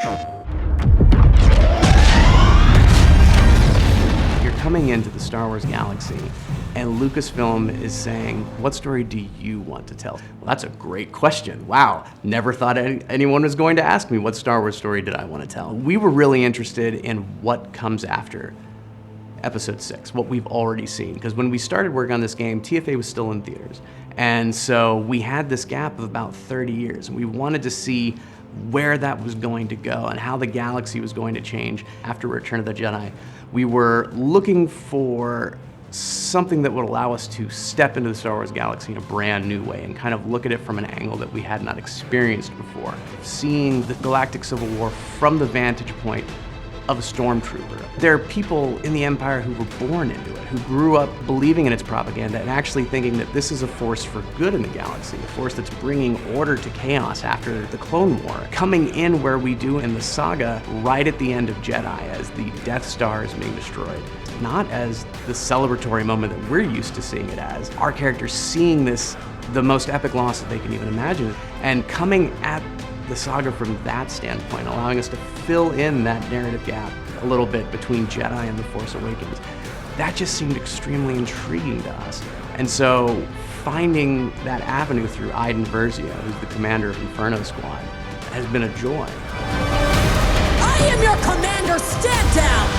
You're coming into the Star Wars galaxy, and Lucasfilm is saying, what story do you want to tell? Well, that's a great question. Wow, never thought anyone was going to ask me what Star Wars story did I want to tell. We were really interested in what comes after Episode 6, what we've already seen. Because when we started working on this game, TFA was still in theaters. And so we had this gap of about 30 years, and we wanted to see where that was going to go and how the galaxy was going to change after Return of the Jedi. We were looking for something that would allow us to step into the Star Wars galaxy in a brand new way and kind of look at it from an angle that we had not experienced before. Seeing the Galactic Civil War from the vantage point of a stormtrooper. There are people in the Empire who were born into it, who grew up believing in its propaganda and actually thinking that this is a force for good in the galaxy, a force that's bringing order to chaos after the Clone War. Coming in where we do in the saga, right at the end of Jedi, as the Death Star is being destroyed. Not as the celebratory moment that we're used to seeing it as. Our characters seeing this, the most epic loss that they can even imagine, and coming at the saga from that standpoint, allowing us to fill in that narrative gap a little bit between Jedi and The Force Awakens. That just seemed extremely intriguing to us. And so finding that avenue through Iden Versio, who's the commander of Inferno Squad, has been a joy. I am your commander, stand down!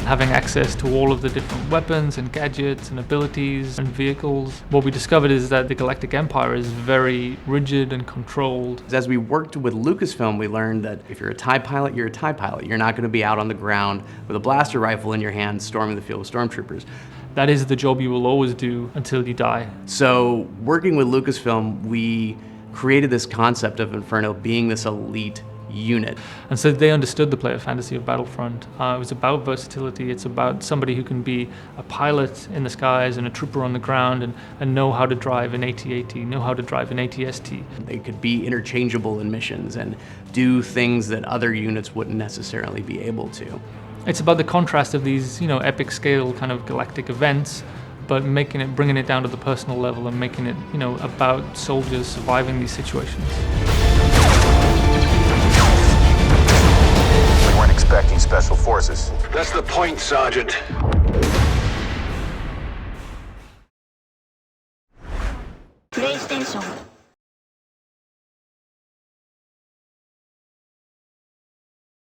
Having access to all of the different weapons and gadgets and abilities and vehicles, what we discovered is that the Galactic Empire is very rigid and controlled. As we worked with Lucasfilm, we learned that if you're a TIE pilot, you're a TIE pilot. You're not going to be out on the ground with a blaster rifle in your hand storming the field with stormtroopers. That is the job you will always do until you die. So working with Lucasfilm, we created this concept of Inferno being this elite unit. And so they understood the player fantasy of Battlefront. It was about versatility. It's about somebody who can be a pilot in the skies and a trooper on the ground and know how to drive an AT-AT, know how to drive an AT-ST. They could be interchangeable in missions and do things that other units wouldn't necessarily be able to. It's about the contrast of these, epic scale kind of galactic events, but bringing it down to the personal level and making it, about soldiers surviving these situations. Expecting special forces. That's the point, Sergeant. PlayStation